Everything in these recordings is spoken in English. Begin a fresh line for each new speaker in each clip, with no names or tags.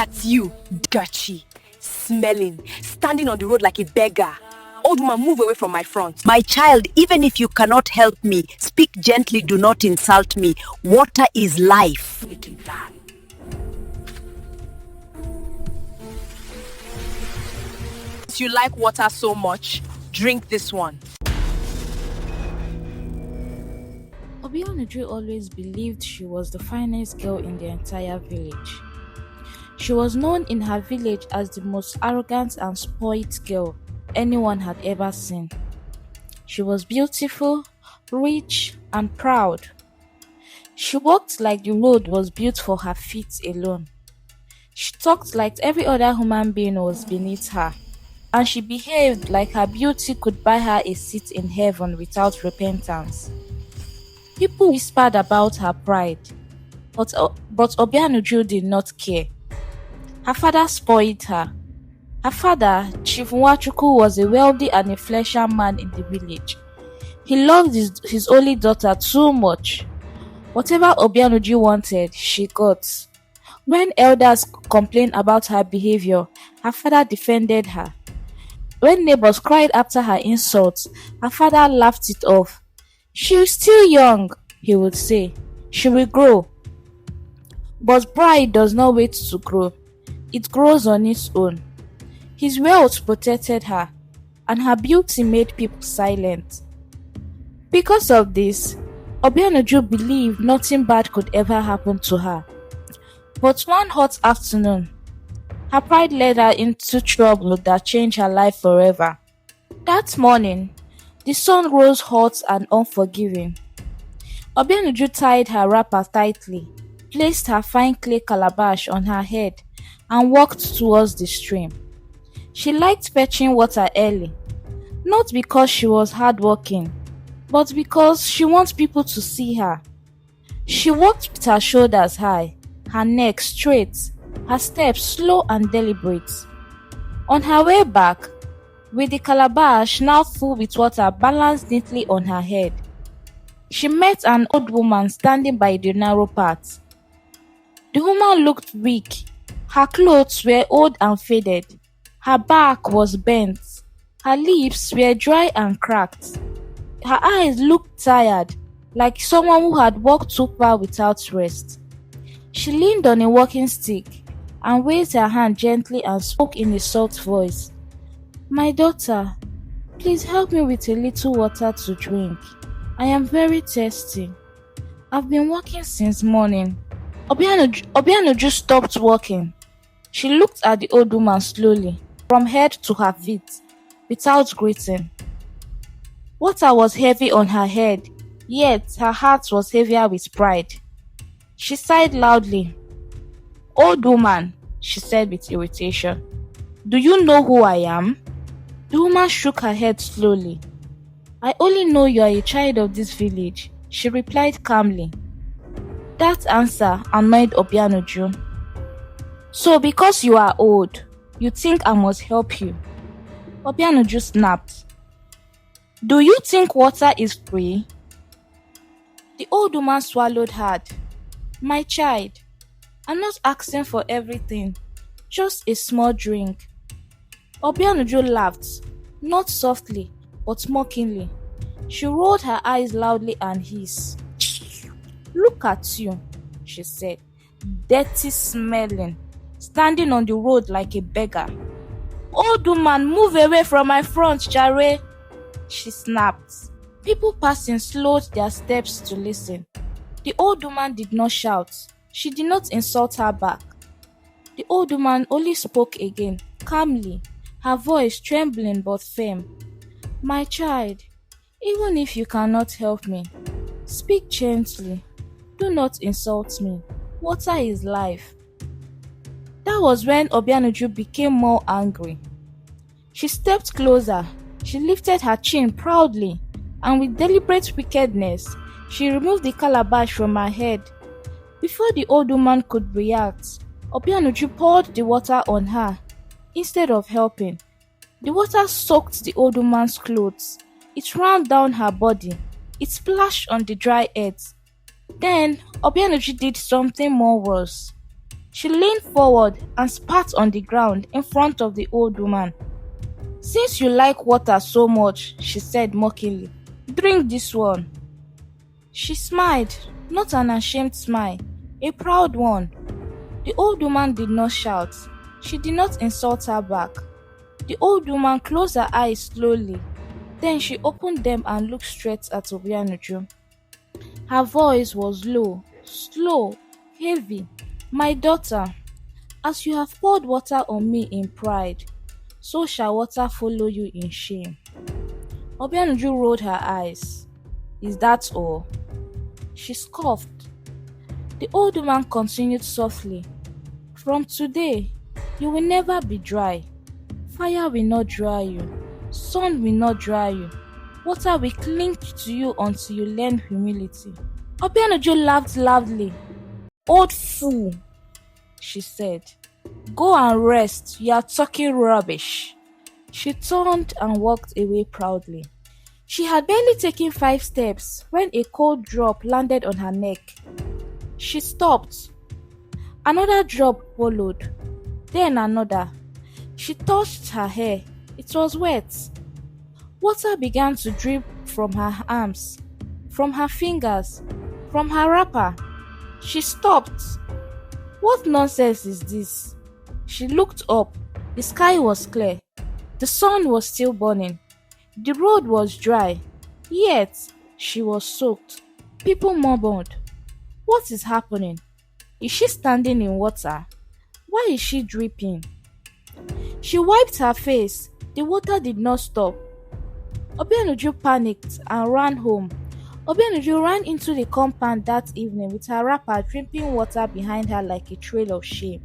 at you, dirty, smelling, standing on the road like a beggar. Old woman, move away from my front.
My child, even if you cannot help me, speak gently, do not insult me. Water is life.
If you like water so much, drink this one.
Obianuju always believed she was the finest girl in the entire village. She was known in her village as the most arrogant and spoilt girl anyone had ever seen. She was beautiful, rich, and proud. She walked like the road was built for her feet alone. She talked like every other human being was beneath her, and she behaved like her beauty could buy her a seat in heaven without repentance. People whispered about her pride, but Obianuju did not care. Her father spoiled her. Her father, Chief Nwachukwu, was a wealthy and influential man in the village. He loved his only daughter too much. Whatever Obianuju wanted, she got. When elders complained about her behavior, her father defended her. When neighbors cried after her insults, her father laughed it off. "She's still young," he would say. "She will grow." But pride does not wait to grow. It grows on its own. His wealth protected her, and her beauty made people silent. Because of this, Obianuju believed nothing bad could ever happen to her. But one hot afternoon, her pride led her into trouble that changed her life forever. That morning, the sun rose hot and unforgiving. Obianuju tied her wrapper tightly, placed her fine clay calabash on her head, and walked towards the stream. She liked fetching water early, not because she was hardworking, but because she wants people to see her. She walked with her shoulders high, her neck straight, her steps slow and deliberate. On her way back, with the calabash now full with water balanced neatly on her head, she met an old woman standing by the narrow path. The woman looked weak. Her clothes were old and faded. Her back was bent. Her lips were dry and cracked. Her eyes looked tired, like someone who had walked too far without rest. She leaned on a walking stick and raised her hand gently and spoke in a soft voice. "My daughter, please help me with a little water to drink. I am very thirsty. I've been walking since morning." Obianuju stopped walking. She looked at the old woman slowly, from head to her feet, without greeting. Water was heavy on her head, yet her heart was heavier with pride. She sighed loudly. "Old woman," she said with irritation, "do you know who I am?" The woman shook her head slowly. "I only know you are a child of this village," she replied calmly. That answer annoyed Obianuju. "So because you are old, you think I must help you?" Obianuju snapped. "Do you think water is free?" The old woman swallowed hard. "My child, I'm not asking for everything, just a small drink." Obianuju laughed, not softly, but mockingly. She rolled her eyes loudly and hissed. "Look at you," she said, "dirty smelling, standing on the road like a beggar." "Old woman, move away from my front, jare," she snapped. People passing slowed their steps to listen. The old woman did not shout. She did not insult her back. The old woman only spoke again, calmly, her voice trembling but firm. "My child, even if you cannot help me, speak gently. Do not insult me. Water is life." That was when Obianuju became more angry. She stepped closer. She lifted her chin proudly, and with deliberate wickedness, she removed the calabash from her head. Before the old woman could react, Obianuju poured the water on her. Instead of helping, the water soaked the old woman's clothes. It ran down her body. It splashed on the dry earth. Then Obianuju did something more worse. She leaned forward and spat on the ground in front of the old woman. "Since you like water so much," she said mockingly, "drink this one." She smiled, not an ashamed smile, a proud one. The old woman did not shout. She did not insult her back. The old woman closed her eyes slowly. Then she opened them and looked straight at Obianuju. Her voice was low, slow, heavy. "My daughter, as you have poured water on me in pride, so shall water follow you in shame." Obianuju rolled her eyes. "Is that all?" She scoffed. The old woman continued softly. "From today, you will never be dry. Fire will not dry you. Sun will not dry you. Water will cling to you until you learn humility." Obianuju laughed loudly. "Old fool," she said. "Go and rest. You are talking rubbish." She turned and walked away proudly. She had barely taken 5 steps when a cold drop landed on her neck. She stopped. Another drop followed. Then another. She touched her hair. It was wet. Water began to drip from her arms, from her fingers, from her wrapper. She stopped. What nonsense is this? She looked up. The sky was clear. The sun was still burning. The road was dry. Yet, she was soaked. People murmured, "What is happening? Is she standing in water? Why is she dripping?" She wiped her face. The water did not stop. Obianuju panicked and ran home. Obianuju ran into the compound that evening with her wrapper dripping water behind her like a trail of shame.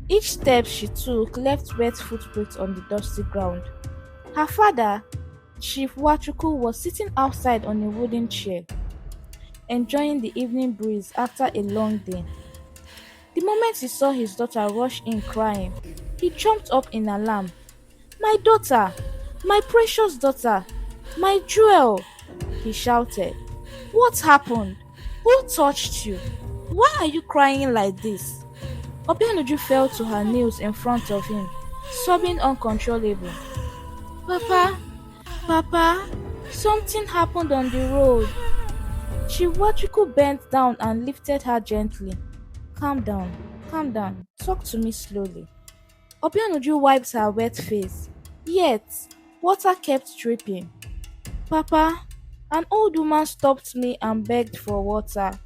Each step she took left wet footprints on the dusty ground. Her father, Chief Wachuku, was sitting outside on a wooden chair, enjoying the evening breeze after a long day. The moment he saw his daughter rush in crying, he jumped up in alarm. "My daughter! My precious daughter! My jewel!" he shouted. "What happened? Who touched you? Why are you crying like this?" Obianuju fell to her knees in front of him, sobbing uncontrollably. "Papa, Papa, something happened on the road." Chiwachuku bent down and lifted her gently. Calm down, talk to me slowly." Obianuju wiped her wet face. Yet, water kept dripping. "Papa, an old woman stopped me and begged for water.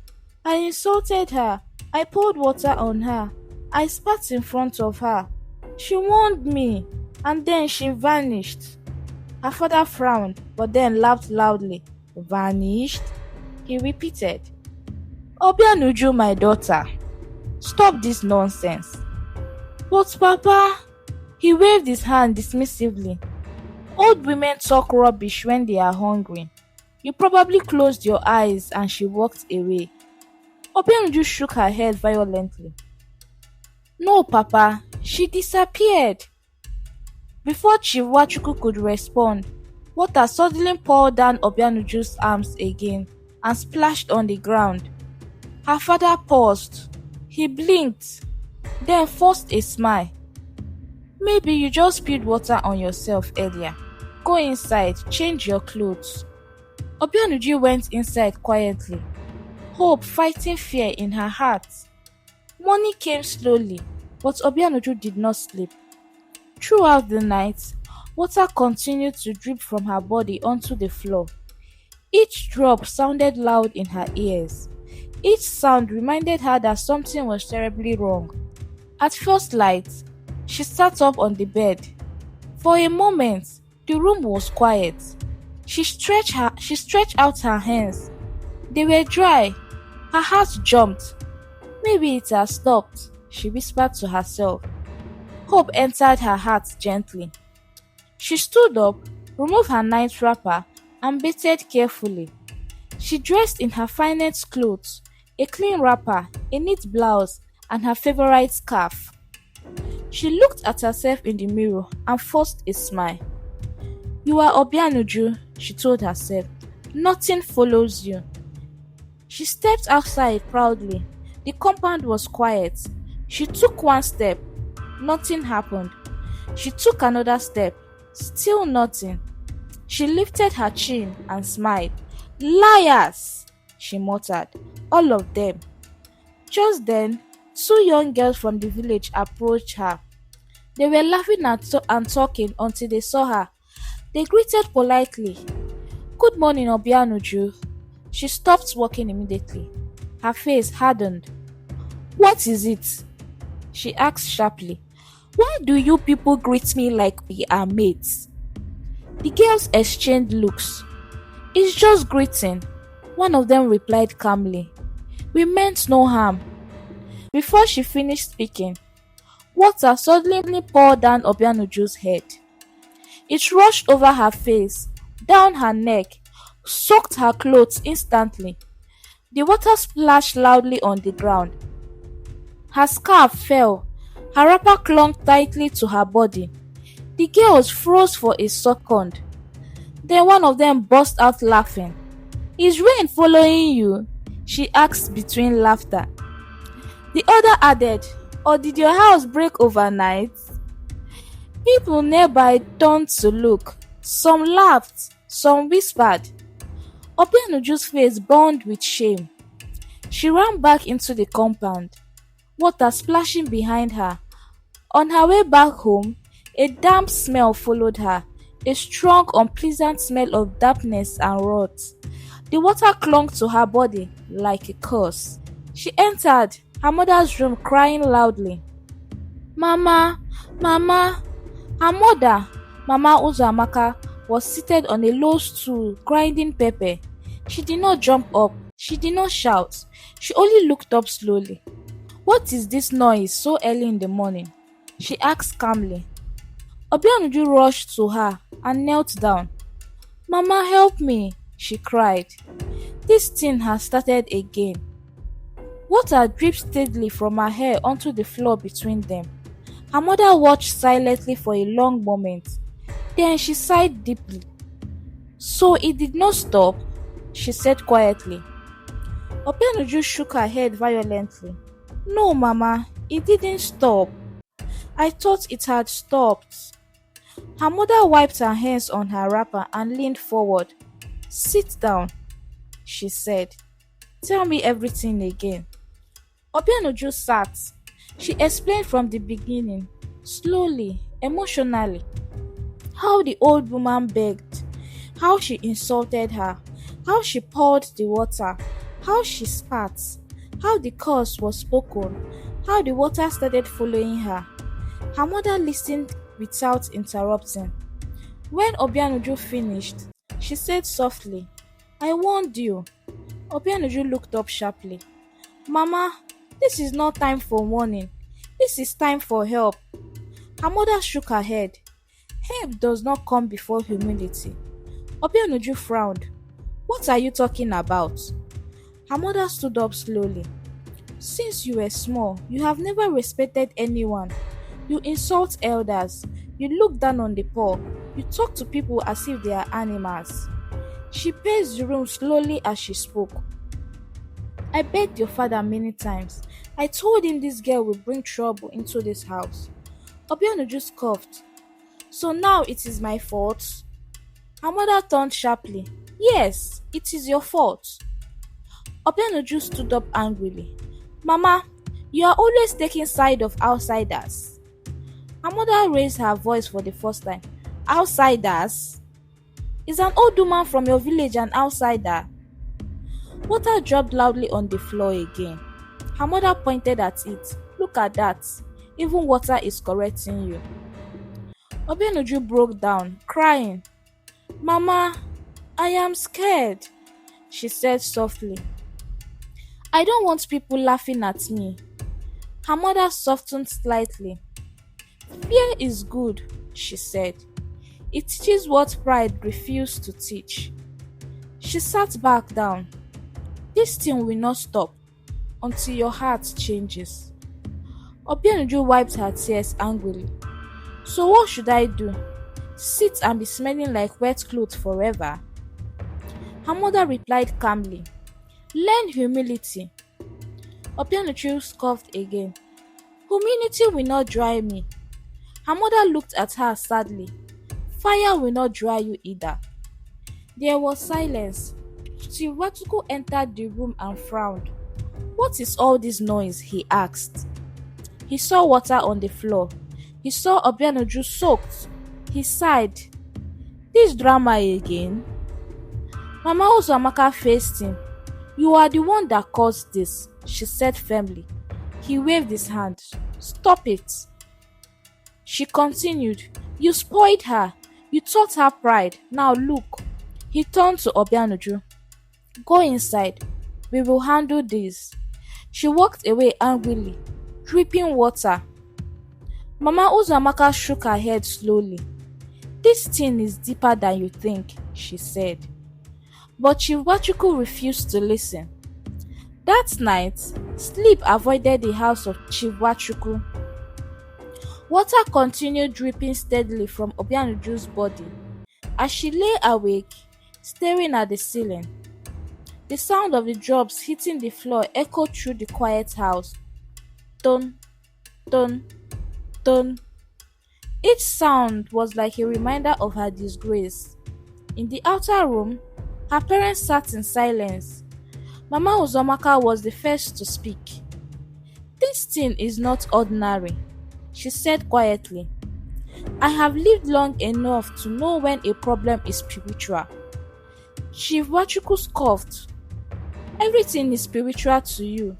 I insulted her. I poured water on her. I spat in front of her. She warned me, and then she vanished." Her father frowned, but then laughed loudly. "Vanished?" he repeated. "Obianuju, my daughter, stop this nonsense." "But Papa," he waved his hand dismissively. "Old women talk rubbish when they are hungry. You probably closed your eyes," and she walked away. Obianuju shook her head violently. "No, Papa, she disappeared." Before Chiwachuku could respond, water suddenly poured down Obianuju's arms again and splashed on the ground. Her father paused. He blinked, then forced a smile. "Maybe you just spilled water on yourself earlier. Go inside, change your clothes." Obianuju went inside quietly, hope fighting fear in her heart. Morning came slowly, but Obianuju did not sleep. Throughout the night, water continued to drip from her body onto the floor. Each drop sounded loud in her ears. Each sound reminded her that something was terribly wrong. At first light, she sat up on the bed. For a moment, the room was quiet. She stretched out her hands. They were dry. Her heart jumped. Maybe it has stopped, she whispered to herself. Hope entered her heart gently. She stood up, removed her night wrapper, and bathed carefully. She dressed in her finest clothes, a clean wrapper, a neat blouse, and her favorite scarf. She looked at herself in the mirror and forced a smile. "You are Obianuju," she told herself. "Nothing follows you." She stepped outside proudly. The compound was quiet. She took one step, nothing happened. She took another step, still nothing. She lifted her chin and smiled. Liars! She muttered. All of them. Just then, two young girls from the village approached her. They were laughing and talking until they saw her. They greeted politely. Good morning, Obianuju. She stopped walking immediately. Her face hardened. What is it? She asked sharply. Why do you people greet me like we are mates? The girls exchanged looks. It's just greeting. One of them replied calmly. We meant no harm. Before she finished speaking, water suddenly poured down Obianuju's head. It rushed over her face, down her neck, soaked her clothes instantly. The water splashed loudly on the ground. Her scarf fell. Her wrapper clung tightly to her body. The girls froze for a second. Then one of them burst out laughing. Is rain following you? She asked between laughter. The other added, or did your house break overnight? People nearby turned to look. Some laughed, some whispered. Obianuju's face burned with shame. She ran back into the compound, water splashing behind her. On her way back home, a damp smell followed her, a strong, unpleasant smell of dampness and rot. The water clung to her body like a curse. She entered her mother's room crying loudly. Mama, Mama! Her mother, Mama Uzamaka, was seated on a low stool grinding pepper. She did not jump up. She did not shout. She only looked up slowly. What is this noise so early in the morning? She asked calmly. Obianuju rushed to her and knelt down. Mama, help me, she cried. This thing has started again. Water dripped steadily from her hair onto the floor between them. Her mother watched silently for a long moment. Then she sighed deeply. So it did not stop, she said quietly. Obianuju shook her head violently. No, Mama, it didn't stop. I thought it had stopped. Her mother wiped her hands on her wrapper and leaned forward. Sit down, she said. Tell me everything again. Obianuju sat. She explained from the beginning, slowly, emotionally, how the old woman begged, how she insulted her, how she poured the water, how she spat, how the curse was spoken, how the water started following her. Her mother listened without interrupting. When Obianuju finished, she said softly, I warned you. Obianuju looked up sharply. Mama, this is not time for warning. This is time for help. Her mother shook her head. Help does not come before humility. Obianuju frowned. What are you talking about? Her mother stood up slowly. Since you were small, you have never respected anyone. You insult elders. You look down on the poor. You talk to people as if they are animals. She paced the room slowly as she spoke. I begged your father many times. I told him this girl will bring trouble into this house. Obianuju scoffed. So now it is my fault? Her mother turned sharply. Yes, it is your fault. Obianuju stood up angrily. Mama, you are always taking side of outsiders. Her mother raised her voice for the first time. Outsiders? Is an old woman from your village an outsider? Water dropped loudly on the floor again. Her mother pointed at it. Look at that. Even water is correcting you. Obianuju broke down, crying. Mama, I am scared, she said softly. I don't want people laughing at me. Her mother softened slightly. Fear is good, she said. It teaches what pride refused to teach. She sat back down. This thing will not stop until your heart changes. Obianuju wiped her tears angrily. So what should I do? Sit and be smelling like wet clothes forever? Her mother replied calmly. Learn humility. Obianuju scoffed again. Humility will not dry me. Her mother looked at her sadly. Fire will not dry you either. There was silence. Chiwatuku entered the room and frowned. What is all this noise? He asked. He saw water on the floor. He saw Obianuju soaked. He sighed. This drama again? Mama Uzamaka faced him. You are the one that caused this, she said firmly. He waved his hand. Stop it. She continued. You spoiled her. You taught her pride. Now look. He turned to Obianuju. Go inside. We will handle this. She walked away angrily, dripping water. Mama Uzamaka shook her head slowly. This thing is deeper than you think, she said. But Chiwachuku refused to listen. That night, sleep avoided the house of Chiwachuku. Water continued dripping steadily from Obianuju's body as she lay awake, staring at the ceiling. The sound of the drops hitting the floor echoed through the quiet house. Dun, dun, dun. Each sound was like a reminder of her disgrace. In the outer room, her parents sat in silence. Mama Uzomaka was the first to speak. This thing is not ordinary, she said quietly. I have lived long enough to know when a problem is spiritual. Chief Wachuku scoffed. Everything is spiritual to you,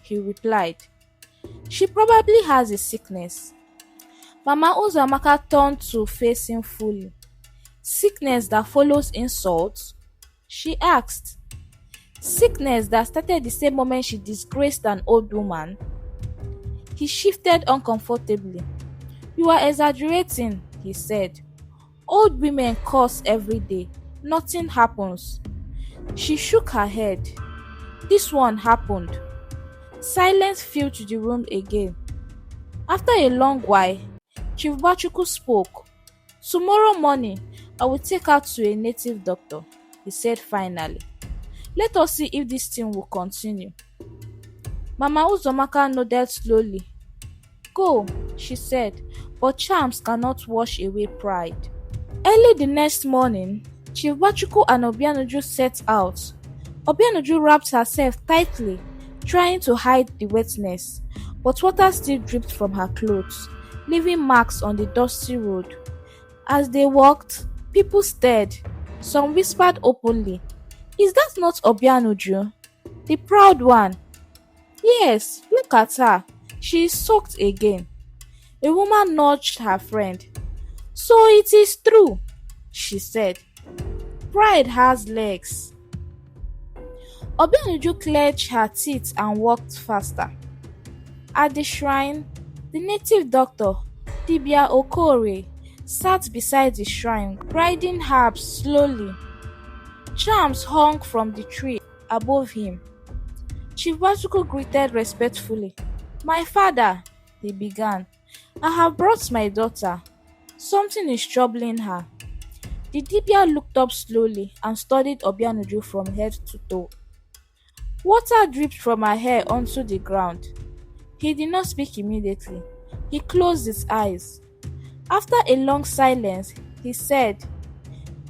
he replied. She probably has a sickness. Mama Uzamaka turned to face him fully. Sickness that follows insult? She asked. Sickness that started the same moment she disgraced an old woman? He shifted uncomfortably. You are exaggerating, he said. Old women curse every day. Nothing happens. She shook her head. This one happened. Silence filled the room again. After a long while, Chief Bachuku spoke. Tomorrow morning, I will take her to a native doctor, he said finally. Let us see if this thing will continue. Mama Uzomaka nodded slowly. Go, she said, but charms cannot wash away pride. Early the next morning, Chief Bachuku and Obianuju set out. Obianuju wrapped herself tightly, trying to hide the wetness, but water still dripped from her clothes, leaving marks on the dusty road. As they walked, people stared. Some whispered openly, Is that not Obianuju? The proud one? Yes, look at her. She is soaked again. A woman nudged her friend. So it is true, she said. Pride has legs. Obianuju clenched her teeth and walked faster. At the shrine, the native doctor, Dibia Okore, sat beside the shrine, grinding herbs slowly. Charms hung from the tree above him. Chief Bachuku greeted respectfully. My father, he began, I have brought my daughter. Something is troubling her. The Dibia looked up slowly and studied Obianuju from head to toe. Water dripped from her hair onto the ground. He did not speak immediately. He closed his eyes. After a long silence, he said,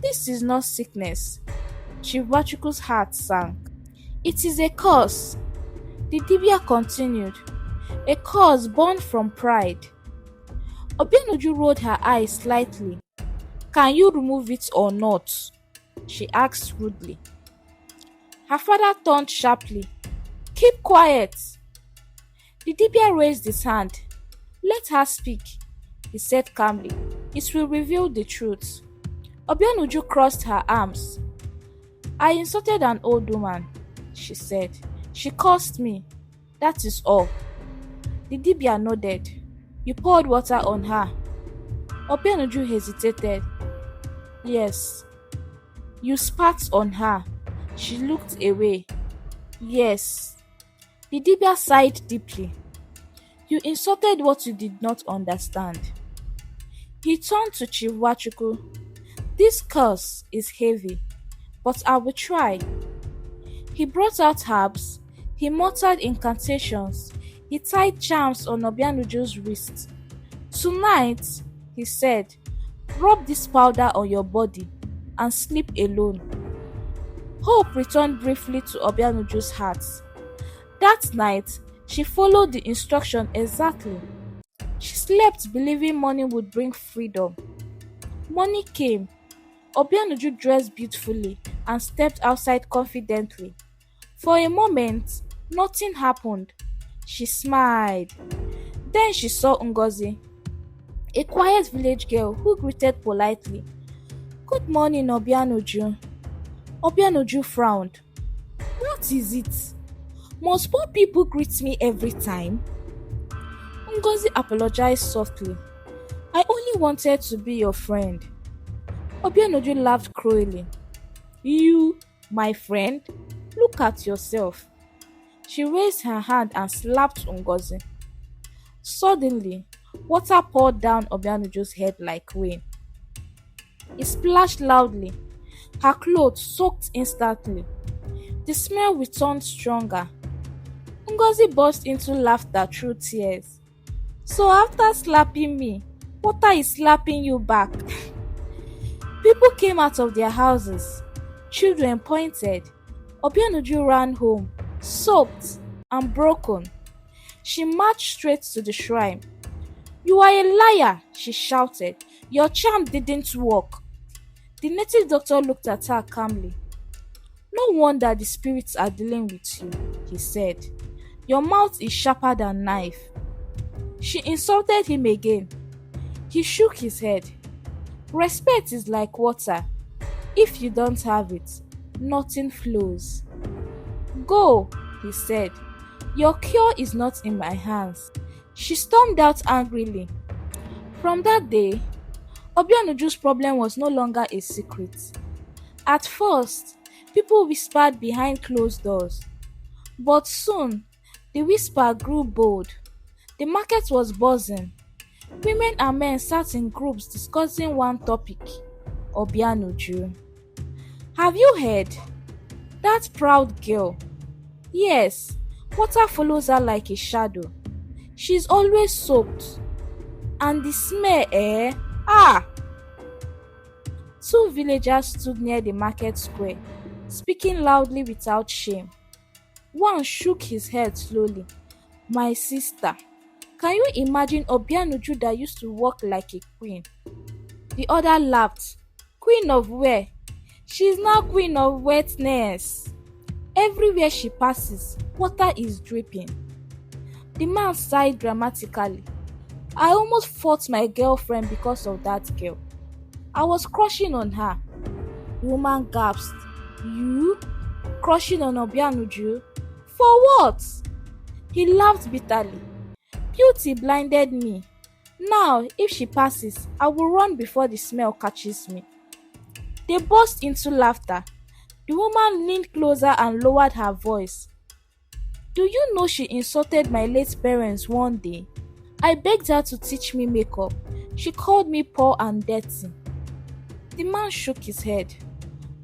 This is not sickness. Chief Bachuku's heart sank. It is a curse. The Dibia continued. A curse born from pride. Obianuju rolled her eyes slightly. Can you remove it or not? She asked rudely. Her father turned sharply. Keep quiet. The Dibia raised his hand. Let her speak, he said calmly. It will reveal the truth. Obianuju crossed her arms. I insulted an old woman, she said. She cursed me. That is all. The Dibia nodded. You poured water on her. Obianuju hesitated. Yes. You spat on her. She looked away. Yes. The Dibia sighed deeply. You insulted what you did not understand. He turned to Chief Wachuku. This curse is heavy, but I will try. He brought out herbs. He muttered incantations. He tied charms on Obianuju's wrist. Tonight, he said, rub this powder on your body and sleep alone. Hope returned briefly to Obianuju's heart. That night, she followed the instruction exactly. She slept believing morning would bring freedom. Morning came. Obianuju dressed beautifully and stepped outside confidently. For a moment, nothing happened. She smiled. Then she saw Ngozi, a quiet village girl who greeted politely. Good morning, Obianuju. Obianuju frowned. What is it? Must poor people greet me every time? Ngozi apologized softly. I only wanted to be your friend. Obianuju laughed cruelly. You, my friend? Look at yourself. She raised her hand and slapped Ngozi. Suddenly, water poured down Obianuju's head like rain. It splashed loudly. Her clothes soaked instantly. The smell returned stronger. Ngozi burst into laughter through tears. So after slapping me, water is slapping you back. People came out of their houses. Children pointed. Obianuju ran home, soaked and broken. She marched straight to the shrine. You are a liar, she shouted. Your charm didn't work. The native doctor looked at her calmly. No wonder the spirits are dealing with you, he said. Your mouth is sharper than knife. She insulted him again. He shook his head. Respect is like water. If you don't have it, nothing flows. Go, he said. Your cure is not in my hands. She stormed out angrily. From that day, Obianuju's problem was no longer a secret. At first, people whispered behind closed doors. But soon, the whisper grew bold. The market was buzzing. Women and men sat in groups discussing one topic, Obianuju. Have you heard? That proud girl. Yes, water follows her like a shadow. She's always soaked. And the smell, eh? Ah! Two villagers stood near the market square, speaking loudly without shame. One shook his head slowly. My sister, can you imagine Obianuju that used to walk like a queen? The other laughed. Queen of where? She's now queen of wetness. Everywhere she passes, water is dripping. The man sighed dramatically. I almost fought my girlfriend because of that girl. I was crushing on her. The woman gasped. You? Crushing on Obianuju? For what? He laughed bitterly. Beauty blinded me. Now, if she passes, I will run before the smell catches me. They burst into laughter. The woman leaned closer and lowered her voice. Do you know she insulted my late parents one day? I begged her to teach me makeup. She called me poor and dirty. The man shook his head.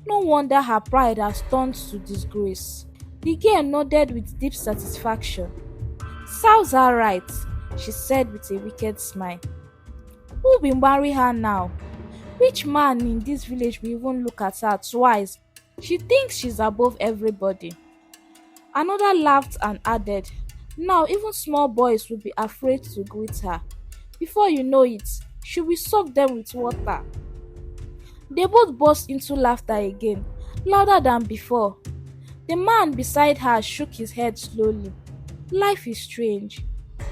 No wonder her pride has turned to disgrace. The girl nodded with deep satisfaction. Sounds her right, she said with a wicked smile. Who will marry her now? Which man in this village will even look at her twice? She thinks she's above everybody. Another laughed and added, now even small boys will be afraid to greet her. Before you know it, she will soak them with water. They both burst into laughter again, louder than before. The man beside her shook his head slowly. Life is strange,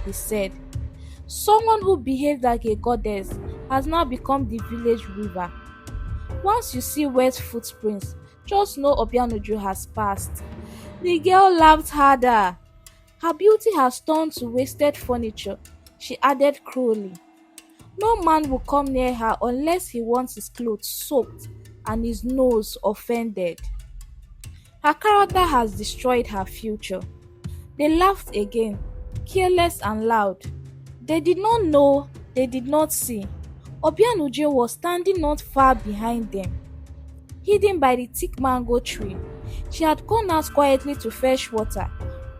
he said. Someone who behaved like a goddess has now become the village river. Once you see wet footprints, just know Obianuju has passed. The girl laughed harder. Her beauty has turned to wasted furniture, she added cruelly. No man will come near her unless he wants his clothes soaked and his nose offended. Her character has destroyed her future. They laughed again, careless and loud. They did not know, they did not see. Obianuju was standing not far behind them. Hidden by the thick mango tree, she had gone out quietly to fetch water,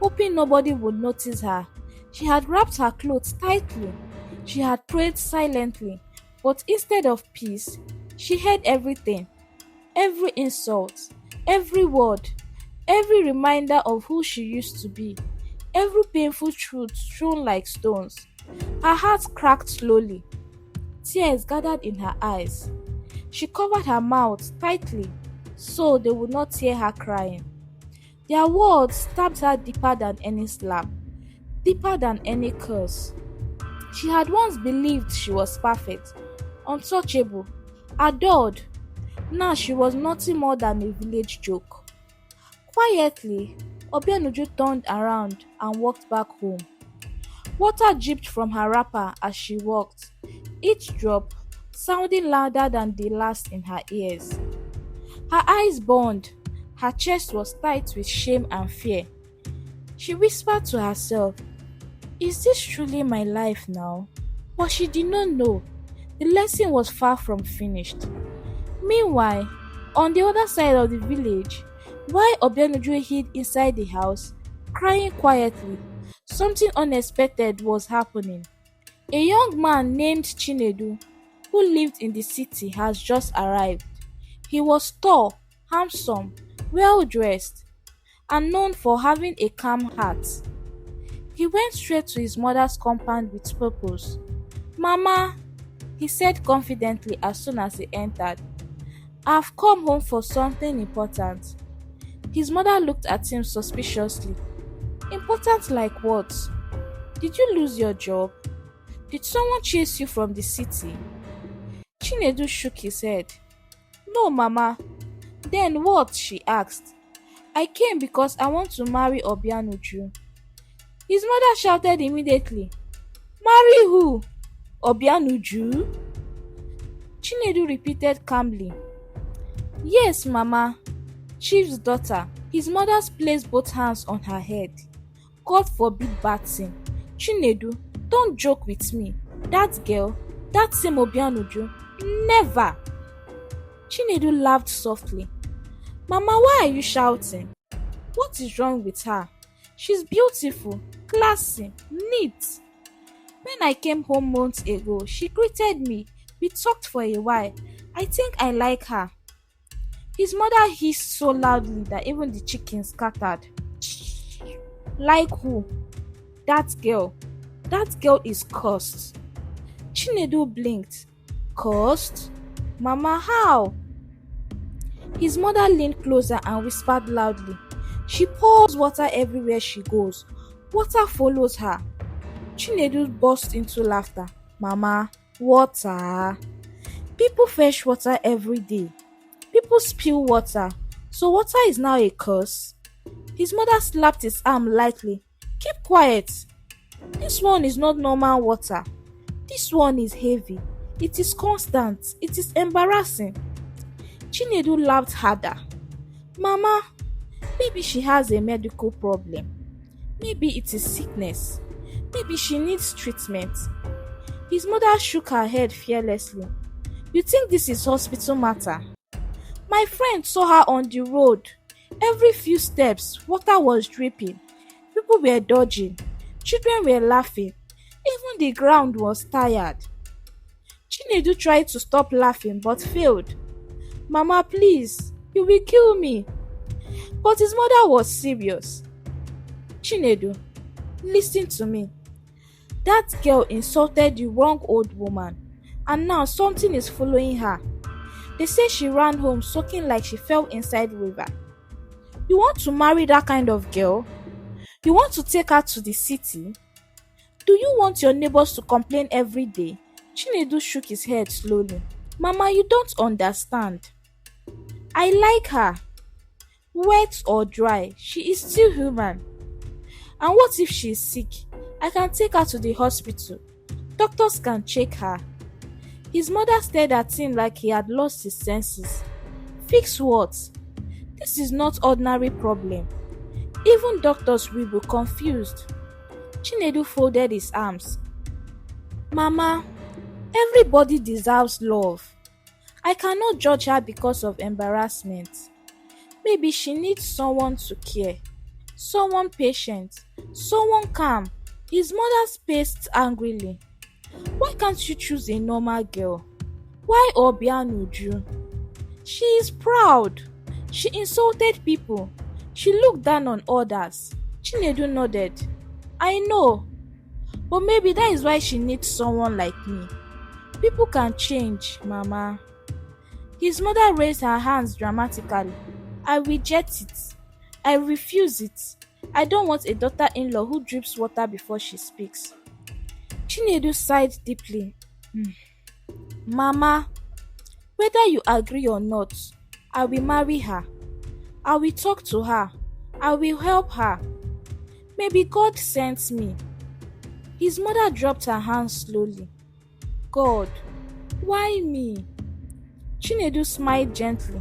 hoping nobody would notice her. She had wrapped her clothes tightly. She had prayed silently, but instead of peace, she heard everything, every insult, every word, every reminder of who she used to be, every painful truth thrown like stones. Her heart cracked slowly. Tears gathered in her eyes. She covered her mouth tightly so they would not hear her crying. Their words stabbed her deeper than any slap, deeper than any curse. She had once believed she was perfect, untouchable, adored. Now she was nothing more than a village joke. Quietly, Obianuju turned around and walked back home. Water dripped from her wrapper as she walked, each drop sounding louder than the last in her ears. Her eyes burned, her chest was tight with shame and fear. She whispered to herself, "Is this truly my life now?" But she did not know. The lesson was far from finished. Meanwhile, on the other side of the village, while Obianuju hid inside the house, crying quietly, something unexpected was happening. A young man named Chinedu, who lived in the city, has just arrived. He was tall, handsome, well dressed, and known for having a calm heart. He went straight to his mother's compound with purpose. "Mama," he said confidently as soon as he entered, "I've come home for something important." His mother looked at him suspiciously. "Important like what? Did you lose your job? Did someone chase you from the city?" Chinedu shook his head. "No, Mama." "Then what?" she asked. "I came because I want to marry Obianuju." His mother shouted immediately, "Marry who? Obianuju?" Chinedu repeated calmly, "Yes, Mama." Chief's daughter. His mother placed both hands on her head. "God forbid bad thing. Chinedu, don't joke with me. That girl, that same Obianuju, never." Chinedu laughed softly. "Mama, why are you shouting? What is wrong with her? She's beautiful, classy, neat. When I came home months ago, she greeted me. We talked for a while. I think I like her." His mother hissed so loudly that even the chickens scattered. "Like who?" "That girl. That girl is cursed." Chinedu blinked. "Cursed? Mama, how?" His mother leaned closer and whispered loudly, "She pours water everywhere she goes. Water follows her." Chinedu burst into laughter. "Mama, water? People fetch water every day. People spill water. So water is now a curse?" His mother slapped his arm lightly. "Keep quiet. This one is not normal water. This one is heavy. It is constant. It is embarrassing." Chinedu laughed harder. "Mama, maybe she has a medical problem. Maybe it is sickness. Maybe she needs treatment." His mother shook her head fearlessly. "You think this is hospital matter? My friend saw her on the road. Every few steps, water was dripping. People were dodging. Children were laughing. Even the ground was tired." Chinedu tried to stop laughing but failed. "Mama, please, you will kill me." But his mother was serious. "Chinedu, listen to me. That girl insulted the wrong old woman, and now something is following her. They say she ran home soaking like she fell inside river. You want to marry that kind of girl? You want to take her to the city? Do you want your neighbors to complain every day?" Chinedu shook his head slowly. "Mama, you don't understand. I like her. Wet or dry, she is still human. And what if she is sick? I can take her to the hospital. Doctors can check her." His mother stared at him like he had lost his senses. "Fix what? This is not ordinary problem. Even doctors will be confused." Chinedu folded his arms. "Mama, everybody deserves love. I cannot judge her because of embarrassment. Maybe she needs someone to care, someone patient, someone calm, His mother spaced angrily. Why can't you choose a normal girl? Why Obianuju? She is proud. She insulted people. She looked down on others. Chinedu nodded. I know, but maybe that is why she needs someone like me. People can change, Mama. His mother raised her hands dramatically. I reject it. I refuse it. I don't want a daughter-in-law who drips water before she speaks. Chinedu sighed deeply. Mama, whether you agree or not, I will marry her. I will talk to her. I will help her. Maybe God sent me. His mother dropped her hands slowly. God, why me? Chinedu smiled gently.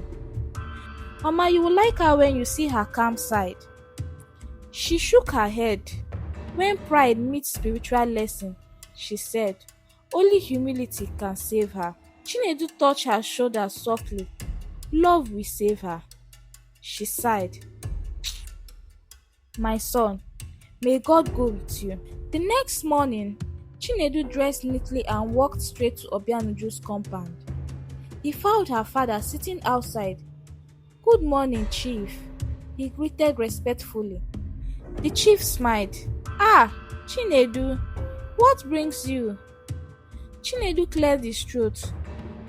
Mama, you will like her when you see her calm side. She shook her head. When pride meets spiritual lesson, she said, only humility can save her. Chinedu touched her shoulder softly. Love will save her. She sighed. My son, may God go with you. The next morning, Chinedu dressed neatly and walked straight to Obianuju's compound. He found her father sitting outside. Good morning, Chief. He greeted respectfully. The chief smiled. Ah, Chinedu, what brings you? Chinedu cleared his throat.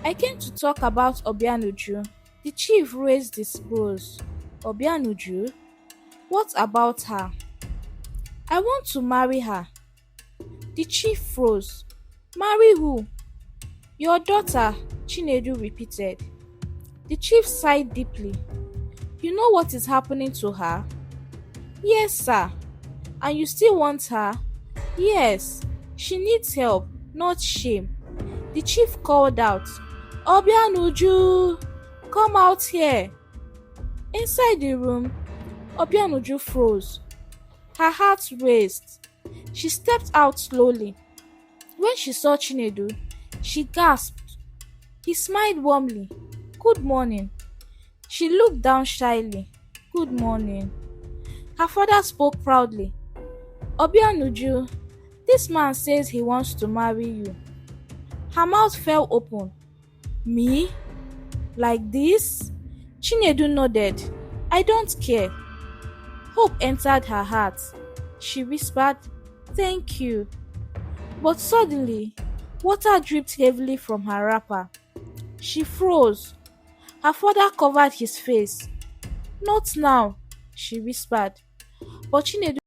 I came to talk about Obianuju. The chief raised his brows. Obianuju? What about her? I want to marry her. The chief froze. Marry who? Your daughter, Chinedu repeated. The chief sighed deeply. You know what is happening to her? Yes, sir. And you still want her? Yes. She needs help, not shame. The chief called out, Obianuju, come out here. Inside the room, Obianuju froze. Her heart raced. She stepped out slowly. When she saw Chinedu, she gasped. He smiled warmly. Good morning. She looked down shyly. Good morning. Her father spoke proudly. Obianuju, this man says he wants to marry you. Her mouth fell open. Me? Like this? Chinedu nodded. I don't care. Hope entered her heart. She whispered, Thank you. But suddenly, water dripped heavily from her wrapper. She froze. Her father covered his face. Not now, she whispered. But Chinedu